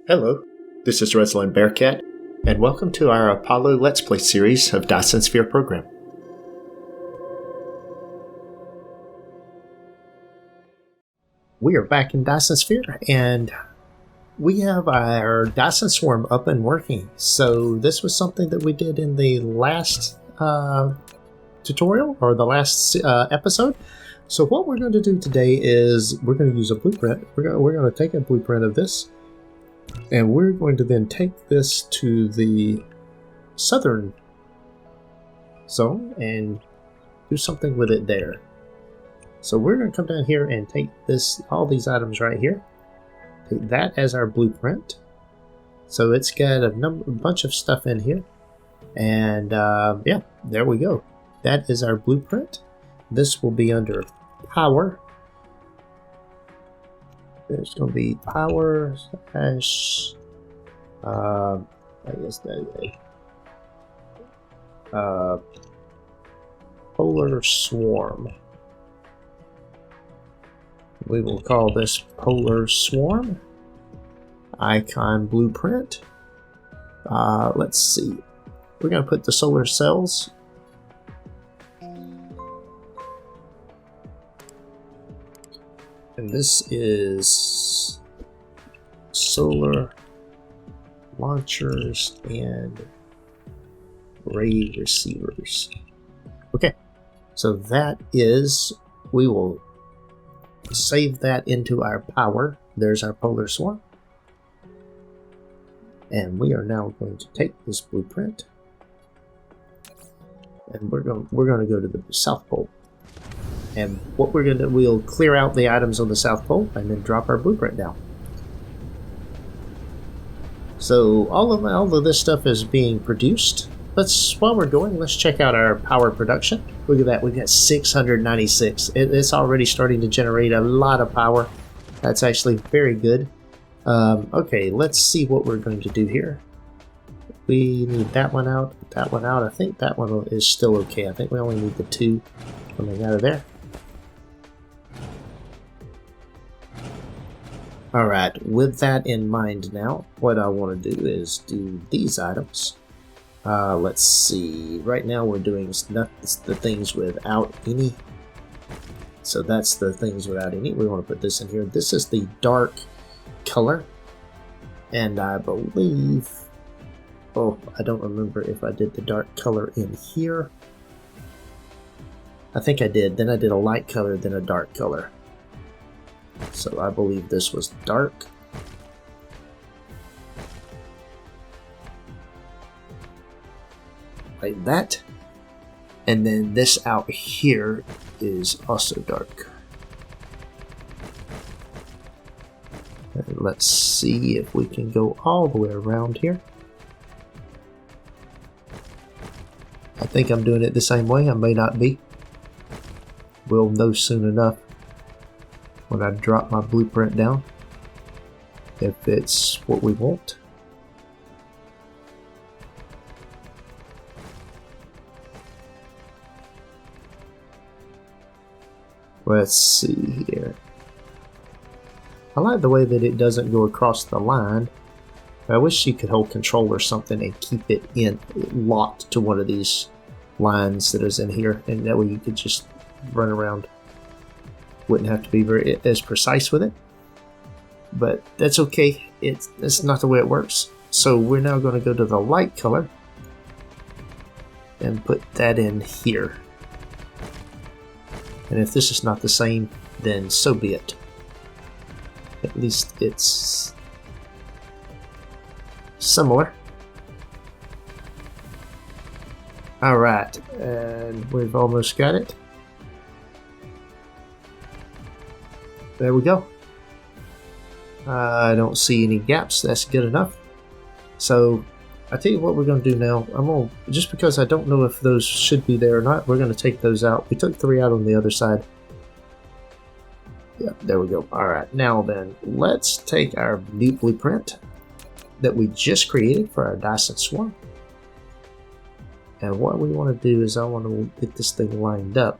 Hello, this is ResilanBearcat, and welcome to our Apollo Let's Play series of Dyson Sphere Program. We are back in Dyson Sphere, and we have our Dyson Swarm up and working. So this was something that we did in the last tutorial, or the last episode. So what we're going to do today is we're going to use a blueprint. We're going to take a blueprint of this, and we're going to then take this to the southern zone and do something with it there. So we're going to come down here and take all these items right here, take that as our blueprint. So it's got a bunch of stuff in here, and yeah, there we go. That is our blueprint. This will be under power. There's going to be power slash, I guess that is Polar Swarm. We will call this Polar Swarm icon blueprint. Let's see. We're going to put the solar cells. And this is solar launchers and ray receivers. Okay, so that is, we will save that into our power. There's our Polar Swarm. And we are now going to take this blueprint, and we're going to go to the South Pole. And what we're going to do, we'll clear out the items on the South Pole and then drop our blueprint down. So all of this stuff is being produced. While we're going, let's check out our power production. Look at that, we've got 696. It's already starting to generate a lot of power. That's actually very good. Okay, let's see what we're going to do here. We need that one out, that one out. I think that one is still okay. I think we only need the two coming out of there. Alright, with that in mind now, what I want to do is do these items. Let's see, right now we're doing the things without any. So that's the things without any. We want to put this in here. This is the dark color. And I believe, oh, I don't remember if I did the dark color in here. I think I did. Then I did a light color, then a dark color. So I believe this was dark. Like that. And then this out here is also dark. And let's see if we can go all the way around here. I think I'm doing it the same way. I may not be. We'll know soon enough when I drop my blueprint down if it's what we want. Let's see here. I like the way that it doesn't go across the line. I wish you could hold control or something and keep it locked to one of these lines that is in here, and that way you could just run around. Wouldn't have to be as precise with it, but that's okay. That's not the way it works. So we're now going to go to the light color and put that in here. And if this is not the same, then so be it. At least it's similar. Alright, and we've almost got it. There we go. I don't see any gaps. That's good enough. So I tell you what we're going to do now. Just because I don't know if those should be there or not, we're going to take those out. We took 3 out on the other side. Yeah, there we go. Alright, now then, let's take our new blueprint that we just created for our Dyson Swarm. And what we want to do is I want to get this thing lined up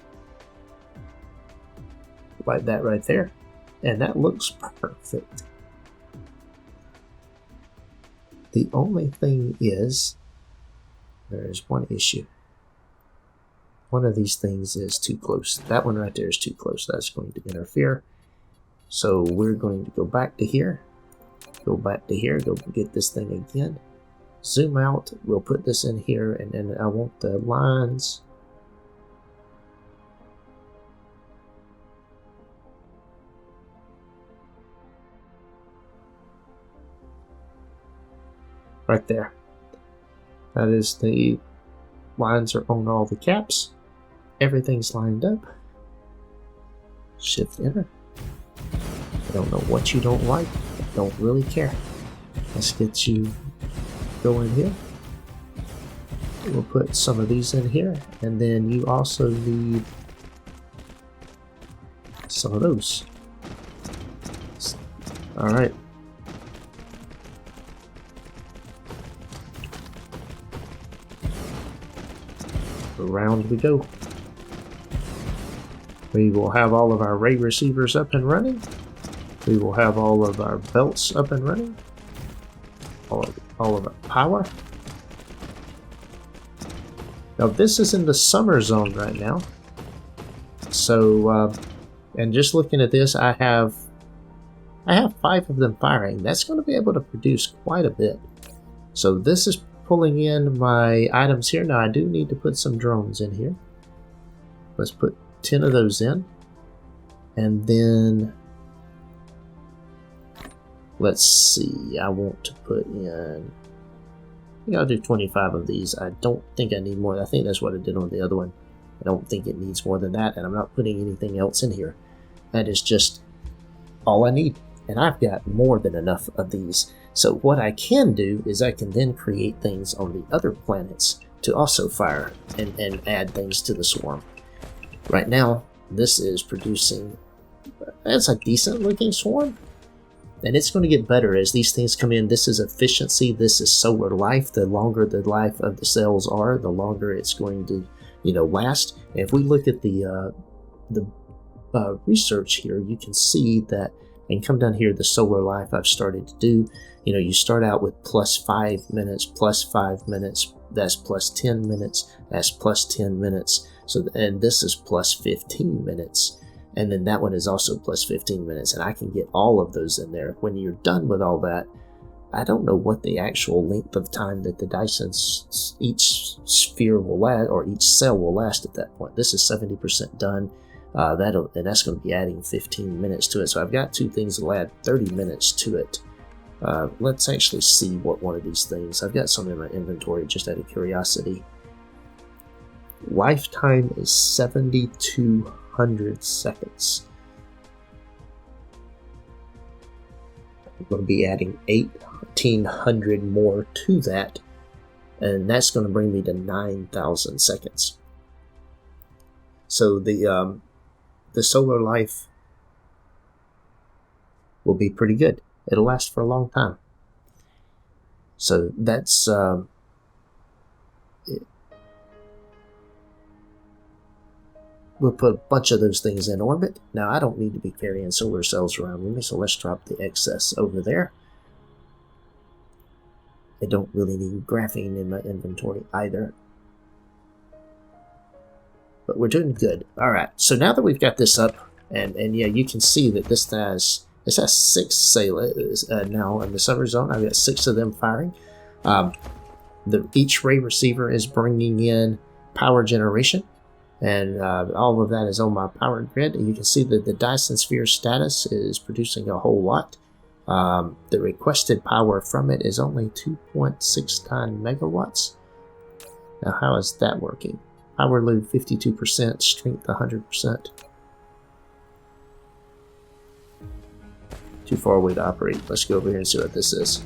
like that right there. And that looks perfect. The only thing is, there's one issue. One of these things is too close. That one right there is too close. That's going to interfere. So we're going to go back to here. Go back to here. Go get this thing again. Zoom out. We'll put this in here, and then I want the lines. Right there. That is the lines are on all the caps. Everything's lined up. Shift enter. I don't know what you don't like. Don't really care. Let's get you going here. We'll put some of these in here, and then you also need some of those. All right. Around we go. We will have all of our ray receivers up and running. We will have all of our belts up and running. All of our power. Now this is in the summer zone right now. So, and just looking at this, I have 5 of them firing. That's going to be able to produce quite a bit. So this is pulling in my items here. Now I do need to put some drones in here. Let's put 10 of those in. And then let's see, I want to put in, I think I'll do 25 of these. I don't think I need more. I think that's what I did on the other one. I don't think it needs more than that, and I'm not putting anything else in here. That is just all I need. And I've got more than enough of these. So what I can do is I can then create things on the other planets to also fire and add things to the swarm. Right now, this is producing, that's a decent looking swarm. And it's going to get better as these things come in. This is efficiency, this is solar life. The longer the life of the cells are, the longer it's going to, last. And if we look at the research here, you can see that, and come down here, the solar life I've started to do. You start out with plus 5 minutes, plus 5 minutes, that's plus 10 minutes, that's plus 10 minutes. So, and this is plus 15 minutes. And then that one is also plus 15 minutes. And I can get all of those in there. When you're done with all that, I don't know what the actual length of time that the Dyson, each sphere will last, or each cell will last at that point. This is 70% done. And that's going to be adding 15 minutes to it. So I've got 2 things that will add 30 minutes to it. Let's actually see what one of these things. I've got some in my inventory just out of curiosity. Lifetime is 7,200 seconds. I'm going to be adding 1,800 more to that, and that's going to bring me to 9,000 seconds. So the solar life will be pretty good. It'll last for a long time. So that's we'll put a bunch of those things in orbit. Now I don't need to be carrying solar cells around with me, so let's drop the excess over there. I don't really need graphene in my inventory either. But we're doing good. Alright, so now that we've got this up, and yeah, you can see that this has 6 sailors now in the summer zone. I've got 6 of them firing. Each ray receiver is bringing in power generation, and all of that is on my power grid. And you can see that the Dyson Sphere status is producing a whole lot. The requested power from it is only 2.69 megawatts. Now, how is that working? Power load 52%, strength 100%. Too far away to operate. Let's go over here and see what this is.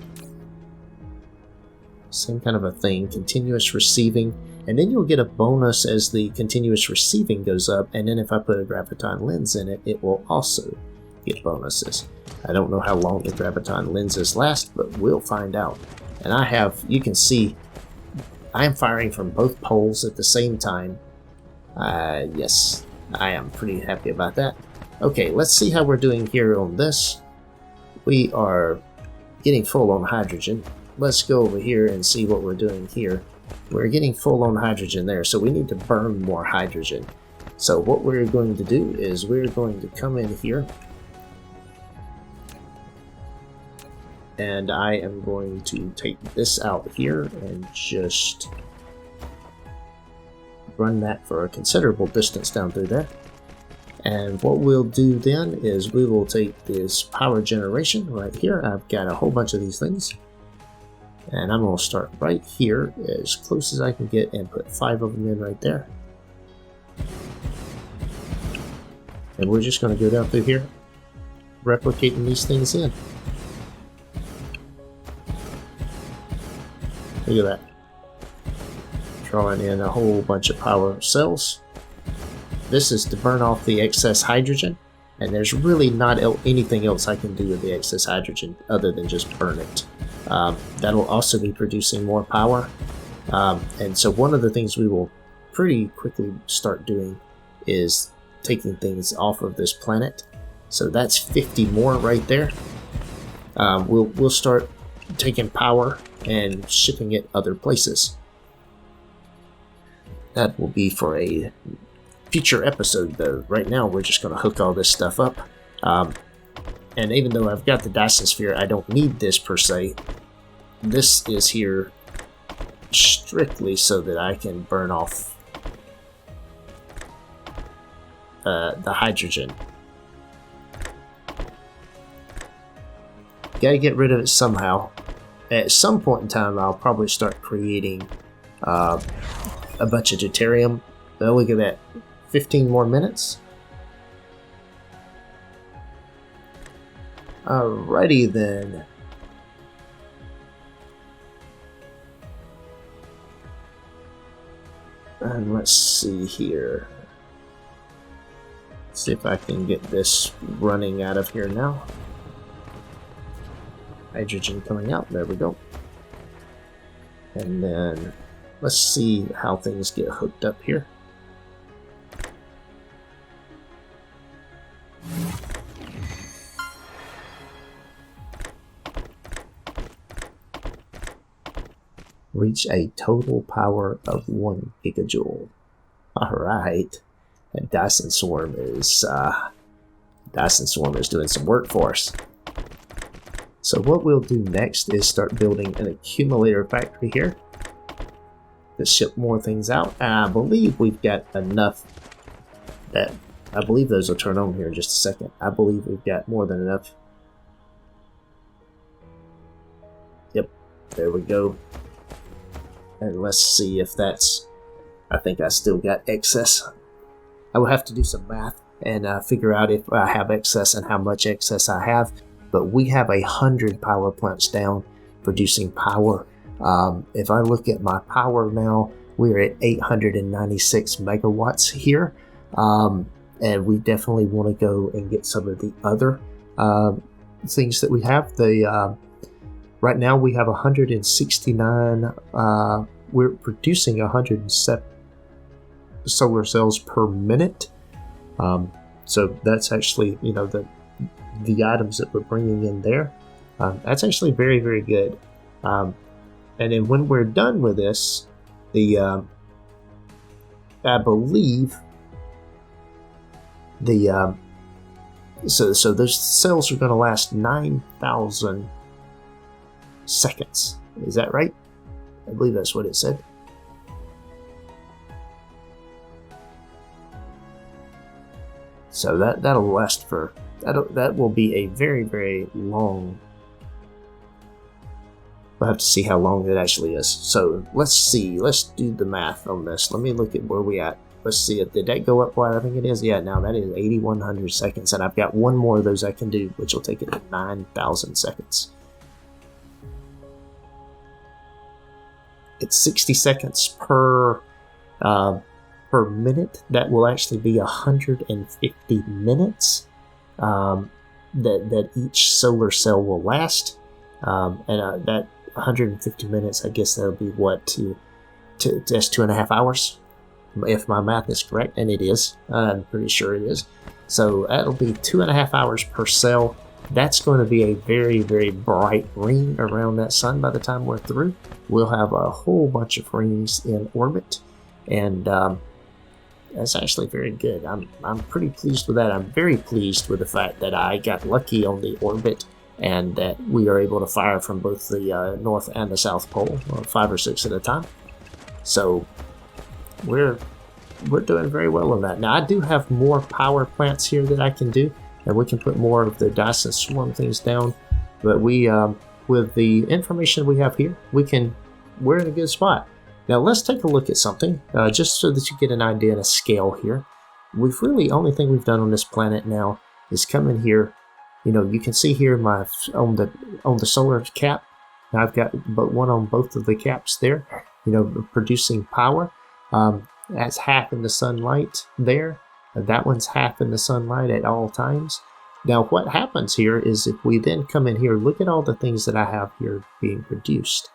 Same kind of a thing, continuous receiving, and then you'll get a bonus as the continuous receiving goes up, and then if I put a graviton lens in it, it will also get bonuses. I don't know how long the graviton lenses last, but we'll find out. And I have, you can see, I'm firing from both poles at the same time. Yes, I am pretty happy about that. Okay, let's see how we're doing here on this. We are getting full on hydrogen. let's go over here and see what we're doing here. We're getting full on hydrogen there, so we need to burn more hydrogen. So what we're going to do is we're going to come in here, and I am going to take this out here and just run that for a considerable distance down through there. And what we'll do then is we will take this power generation right here. I've got a whole bunch of these things, and I'm going to start right here as close as I can get and put 5 of them in right there. And we're just going to go down through here, replicating these things in. Look at that. Drawing in a whole bunch of power cells. This is to burn off the excess hydrogen, and there's really not anything else I can do with the excess hydrogen other than just burn it. That'll also be producing more power. And so one of the things we will pretty quickly start doing is taking things off of this planet. So that's 50 more right there. We'll start taking power and shipping it other places. That will be for a future episode though. Right now we're just going to hook all this stuff up. And even though I've got the Dyson Sphere, I don't need this per se. This is here strictly so that I can burn off the hydrogen. Gotta get rid of it somehow. At some point in time I'll probably start creating a bunch of deuterium. Now look at that, 15 more minutes. Alrighty then. And let's see here. See if I can get this running out of here now. Hydrogen coming out, there we go. And then let's see how things get hooked up here. Reach a total power of 1 gigajoule. Alright. And Dyson Swarm is doing some work for us. So what we'll do next is start building an accumulator factory here to ship more things out. And I believe we've got enough that I believe those will turn on here in just a second. I believe we've got more than enough. Yep, there we go. And let's see if that's, I think I still got excess. I will have to do some math and figure out if I have excess and how much excess I have. But we have 100 power plants down producing power. If I look at my power now, we're at 896 megawatts here. And we definitely want to go and get some of the other things that we have. Right now we have 169, we're producing 107 solar cells per minute. So that's actually, you know, the items that we're bringing in there. That's actually very, very good. And then when we're done with this, I believe so those cells are going to last 9,000 seconds. Is that right? I believe that's what it said. So that'll last for that will be a very, very long. We'll have to see how long it actually is. So let's see. Let's do the math on this. Let me look at where we at. Let's see if did that go up what I think it is. Yeah, now that is 8,100 seconds, and I've got one more of those I can do, which will take it to 9,000 seconds. It's 60 seconds per minute. That will actually be 150 minutes that each solar cell will last. And that 150 minutes, I guess that'll be what, just 2.5 hours, if my math is correct, and it is. I'm pretty sure it is. So that'll be 2.5 hours per cell. That's going to be a very, very bright ring around that sun by the time we're through. We'll have a whole bunch of rings in orbit, and that's actually very good. I'm pretty pleased with that. I'm very pleased with the fact that I got lucky on the orbit and that we are able to fire from both the North and the South Pole, 5 or 6 at a time. So we're doing very well on that. Now I do have more power plants here that I can do, and we can put more of the Dyson Swarm things down. But we, with the information we have here, we're in a good spot. Now let's take a look at something, just so that you get an idea and a scale here. Only thing we've done on this planet now is come in here. You know, you can see here on the solar cap. Now I've got but one on both of the caps there. You know, producing power. That's half in the sunlight there. That one's half in the sunlight at all times. Now what happens here is if we then come in here, look at all the things that I have here being produced.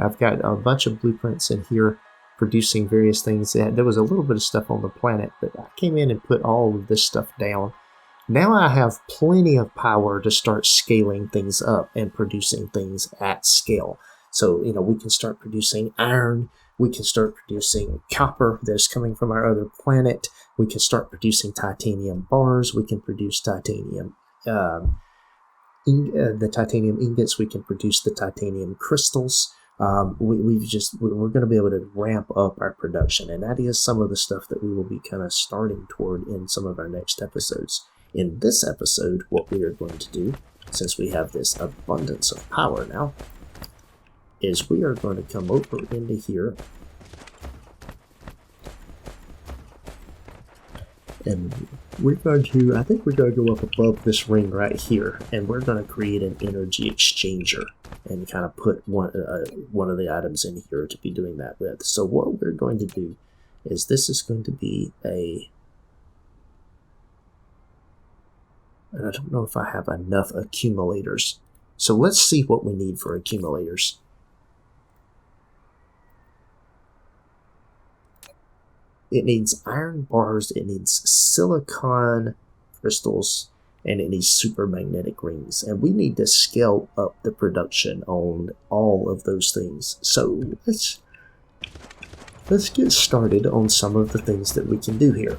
I've got a bunch of blueprints in here producing various things. There was a little bit of stuff on the planet, but I came in and put all of this stuff down. Now I have plenty of power to start scaling things up and producing things at scale. So, you know, we can start producing iron. We can start producing copper that's coming from our other planet. We can start producing titanium bars. We can produce titanium, the titanium ingots. We can produce the titanium crystals. We're going to be able to ramp up our production, and that is some of the stuff that we will be kind of starting toward in some of our next episodes. In this episode, what we are going to do, since we have this abundance of power now, is we are going to come over into here and I think we're going to go up above this ring right here, and we're going to create an energy exchanger and kind of put one of the items in here to be doing that with. So what we're going to do is this is going to be and I don't know if I have enough accumulators. So let's see what we need for accumulators. It needs iron bars, it needs silicon crystals, and it needs super magnetic rings. And we need to scale up the production on all of those things. So let's get started on some of the things that we can do here.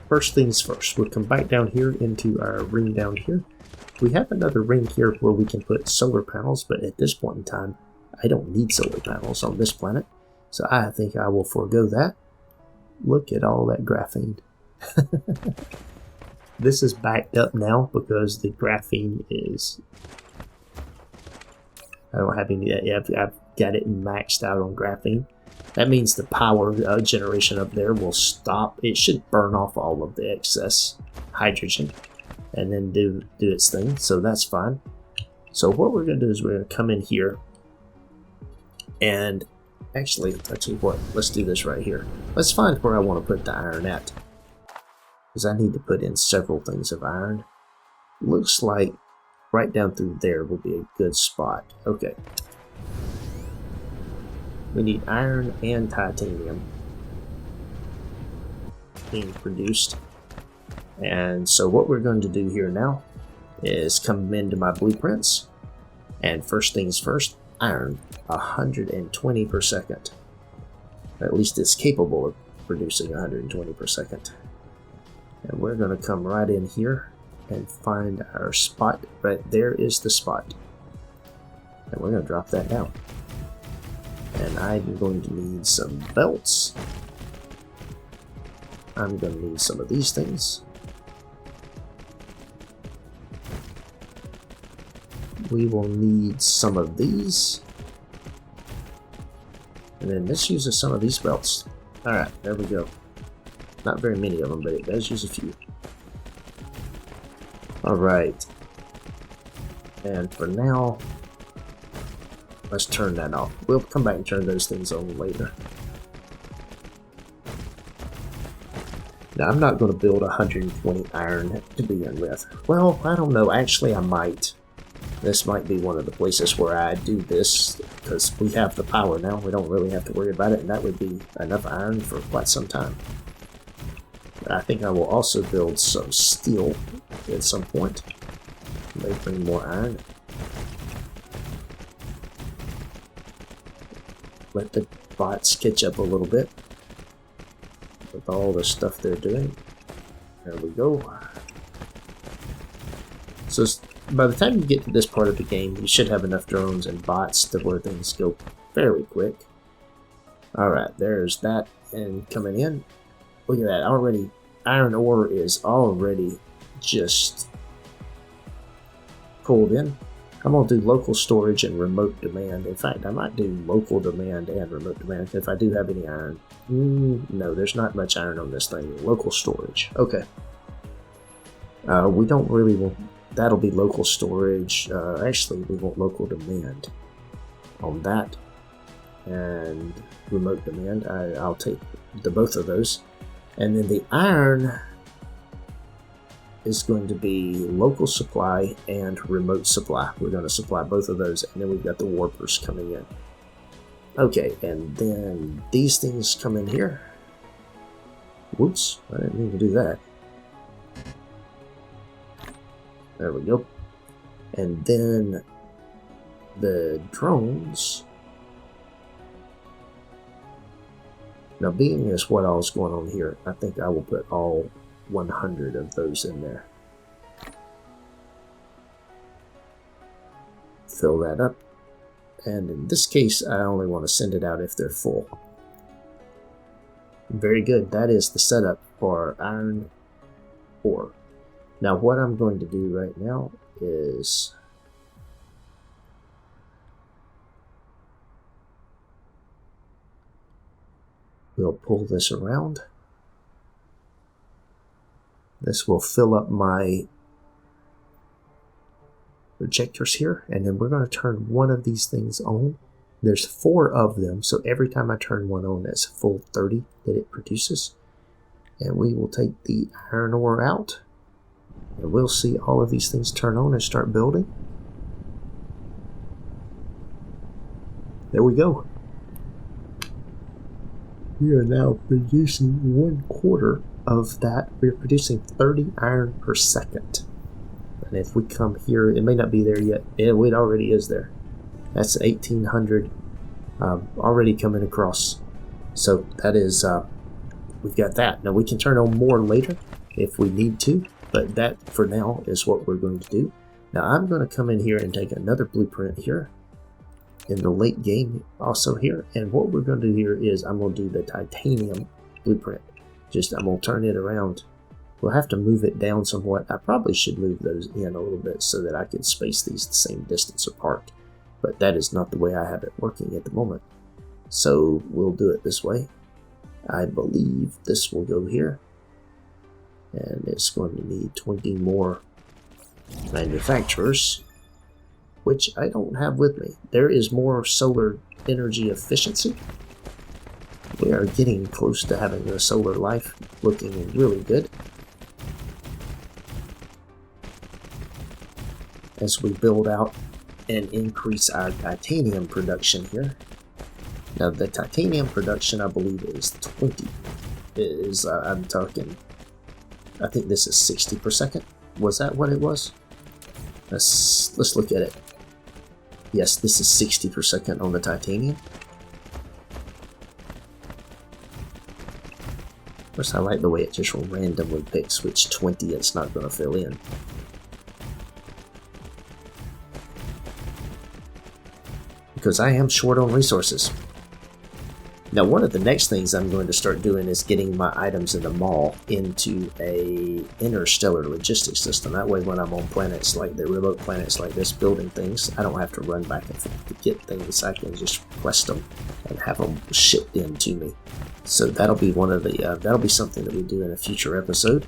First things first, we'll come back down here into our ring down here. We have another ring here where we can put solar panels, but at this point in time, I don't need solar panels on this planet. So I think I will forego that. Look at all that graphene. This is backed up now because the graphene is... I don't have any... I've got it maxed out on graphene. That means the power generation up there will stop. It should burn off all of the excess hydrogen and then do its thing. So that's fine. So what we're going to do is we're going to come in here and... Actually, I'll tell you what, let's do this right here. Let's find where I want to put the iron at, because I need to put in several things of iron. Looks like right down through there will be a good spot. Okay. We need iron and titanium being produced. And so what we're going to do here now is come into my blueprints, and first things first, iron, 120 per second. At least it's capable of producing 120 per second. And we're going to come right in here and find our spot. Right there is the spot. And we're going to drop that down. And I'm going to need some belts. I'm going to need some of these things. We will need some of these. And then this uses some of these belts. Alright, there we go. Not very many of them, but it does use a few. Alright. And for now, let's turn that off. We'll come back and turn those things on later. Now, I'm not going to build 120 iron to begin with. Well, I don't know. Actually, I might. This might be one of the places where I do this, because we have the power now. We don't really have to worry about it, and that would be enough iron for quite some time. I think I will also build some steel at some point. They bring more iron. Let the bots catch up a little bit with all the stuff they're doing. There we go. So by the time you get to this part of the game, you should have enough drones and bots to where things go fairly quick. Alright, there's that. And coming in, look at that. Already, iron ore is already just pulled in. I'm going to do local storage and remote demand. In fact, I might do local demand and remote demand if I do have any iron. No, there's not much iron on this thing. Local storage. Okay. We don't really want... That'll be local storage. Actually, we want local demand on that. And remote demand. I'll take both of those. And then the iron is going to be local supply and remote supply. We're going to supply both of those, and then we've got the warpers coming in. Okay, and then these things come in here. Whoops, I didn't mean to do that. There we go. And then the drones. Now, being as what all's going on here, I think I will put all 100 of those in there. Fill that up. And in this case, I only want to send it out if they're full. Very good. That is the setup for iron ore. Now, what I'm going to do right now is we'll pull this around. This will fill up my projectors here, and then we're going to turn one of these things on. There's 4 of them, so every time I turn one on, that's a full 30 that it produces. And we will take the iron ore out, and we'll see all of these things turn on and start building. There we go. We are now producing 1/4 of that. We're producing 30 iron per second. And if we come here, it may not be there yet. Yeah, it already is there. That's 1800 already coming across. So that is, we've got that. Now we can turn on more later if we need to, but that for now is what we're going to do. Now I'm going to come in here and take another blueprint here in the late game also here. And what we're going to do here is I'm going to do the titanium blueprint. I'm going to turn it around. We'll have to move it down somewhat. I probably should move those in a little bit so that I can space these the same distance apart. But that is not the way I have it working at the moment. So we'll do it this way. I believe this will go here. And it's going to need 20 more manufacturers, which I don't have with me. There is more solar energy efficiency. We are getting close to having a solar life looking really good. As we build out and increase our titanium production here. Now the titanium production I believe is 20. I'm talking, I think this is 60 per second. Was that what it was? Let's look at it. Yes, this is 60 per second on the titanium. Of course, I like the way it just randomly picks which 20 it's not going to fill in. Because I am short on resources. Now, one of the next things I'm going to start doing is getting my items in the mall into a interstellar logistics system. That way, when I'm on planets like the remote planets like this, building things, I don't have to run back and forth to get things. I can just request them and have them shipped in to me. So that'll be one of the that'll be something that we do in a future episode.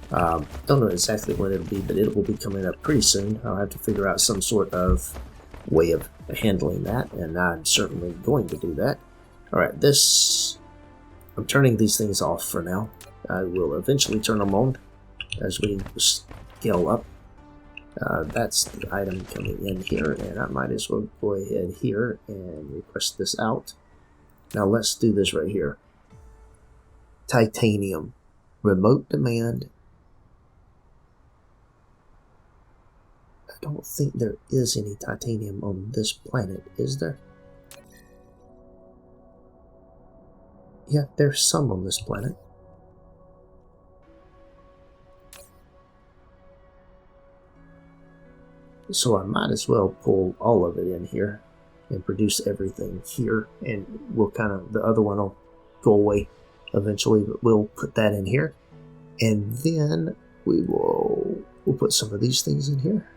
Don't know exactly when it'll be, but it will be coming up pretty soon. I'll have to figure out some sort of way of handling that, and I'm certainly going to do that. Alright, I'm turning these things off for now. I will eventually turn them on as we scale up. That's the item coming in here, and I might as well go ahead here and request this out. Now let's do this right here. Titanium, remote demand. don't think there is any titanium on this planet, is there? Yeah, there's some on this planet. So I might as well pull all of it in here and produce everything here, and we'll kind of, the other one will go away eventually, but we'll put that in here, and then we'll put some of these things in here.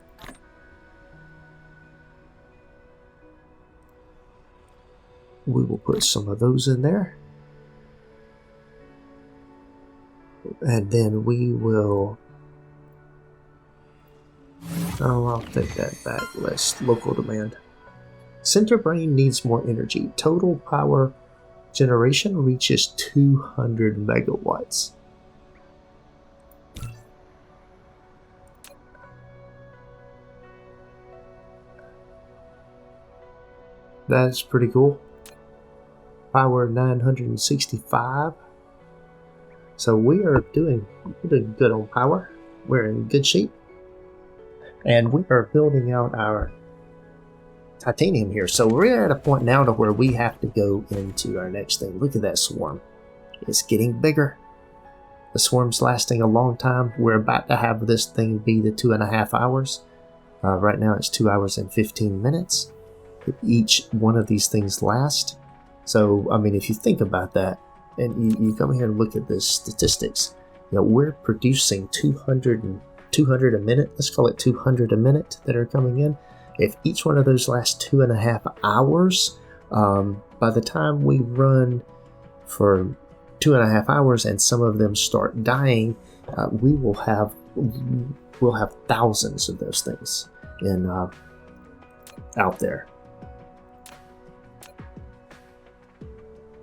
We will put some of those in there, and then we will, oh, I'll take that back. Less local demand. Center brain needs more energy. Total power generation reaches 200 megawatts. That's pretty cool. Power 965. So we're doing good on power. We're in good shape. And we are building out our titanium here. So we're at a point now to where we have to go into our next thing. Look at that swarm. It's getting bigger. The swarm's lasting a long time. We're about to have this thing be the 2.5 hours. Right now it's 2 hours and 15 minutes. Each one of these things last. So, I mean, if you think about that, and you come here and look at the statistics, you know, we're producing 200 a minute. Let's call it 200 a minute that are coming in. If each one of those lasts 2.5 hours, by the time we run for 2.5 hours and some of them start dying, we'll have thousands of those things in out there.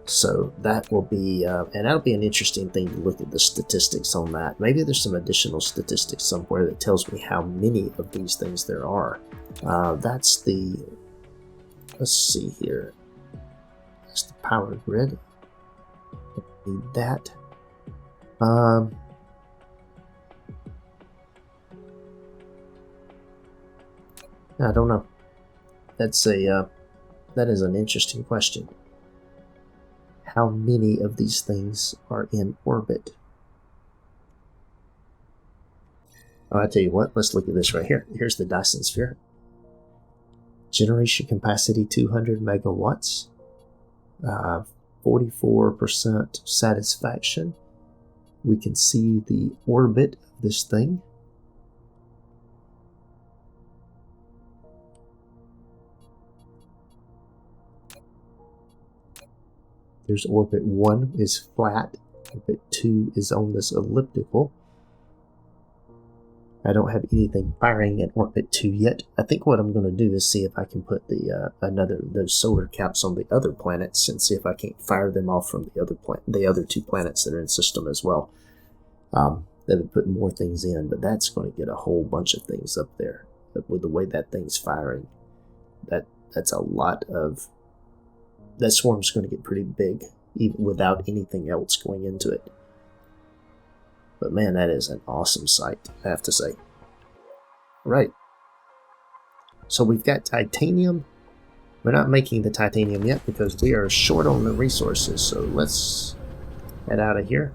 So that will be, and that'll be an interesting thing to look at the statistics on that. Maybe there's some additional statistics somewhere that tells me how many of these things there are. That's the, let's see here. That's the power grid. Need that. I don't know. That's a, that is an interesting question. How many of these things are in orbit? Oh, I tell you what, let's look at this right here. Here's the Dyson Sphere. Generation capacity 200 megawatts. 44% satisfaction. We can see the orbit of this thing. There's orbit 1 is flat, orbit 2 is on this elliptical. I don't have anything firing at orbit 2 yet. I think what I'm going to do is see if I can put the those solar caps on the other planets and see if I can't fire them off from the other 2 planets that are in system as well. That would put more things in, but that's going to get a whole bunch of things up there. But with the way that thing's firing, that's a lot of. That swarm's going to get pretty big, even without anything else going into it. But man, that is an awesome sight, I have to say. Right. So we've got titanium. We're not making the titanium yet because we are short on the resources. So let's head out of here.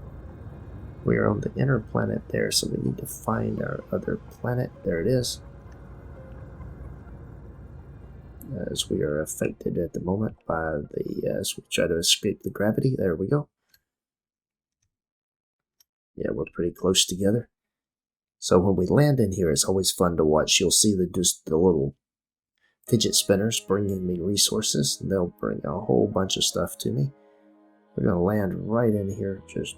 We are on the inner planet there, so we need to find our other planet. There it is. As we are affected at the moment by the, as we try to escape the gravity. There we go. Yeah, we're pretty close together. So when we land in here, it's always fun to watch. You'll see just the little fidget spinners bringing me resources. They'll bring a whole bunch of stuff to me. We're going to land right in here, just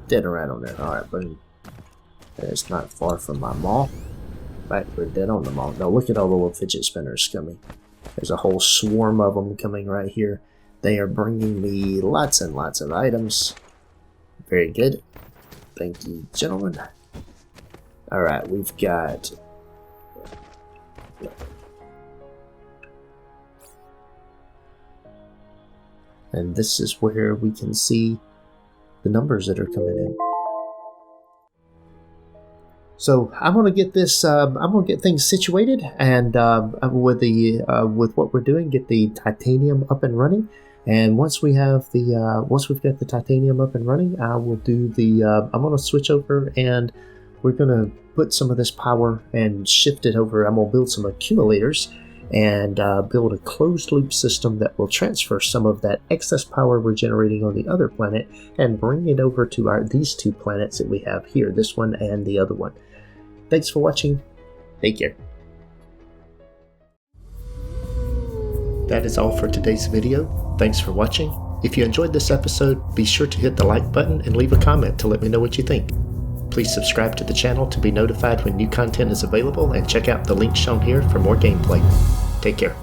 dead around on there. Alright, boom. It's not far from my mall. Right, we're dead on the mall. Now look at all the little fidget spinners coming. There's a whole swarm of them coming right here. They are bringing me lots and lots of items. Very good. Thank you, gentlemen. Alright, we've got... And this is where we can see the numbers that are coming in. So I'm gonna get this. I'm gonna get things situated, and with what we're doing, get the titanium up and running. And once we have once we've got the titanium up and running, I will do the. I'm gonna switch over, and we're gonna put some of this power and shift it over. I'm gonna build some accumulators and build a closed loop system that will transfer some of that excess power we're generating on the other planet and bring it over to these two planets that we have here, this one and the other one. Thanks for watching. Take care. That is all for today's video. Thanks for watching. If you enjoyed this episode, be sure to hit the like button and leave a comment to let me know what you think. Please subscribe to the channel to be notified when new content is available, and check out the link shown here for more gameplay. Take care.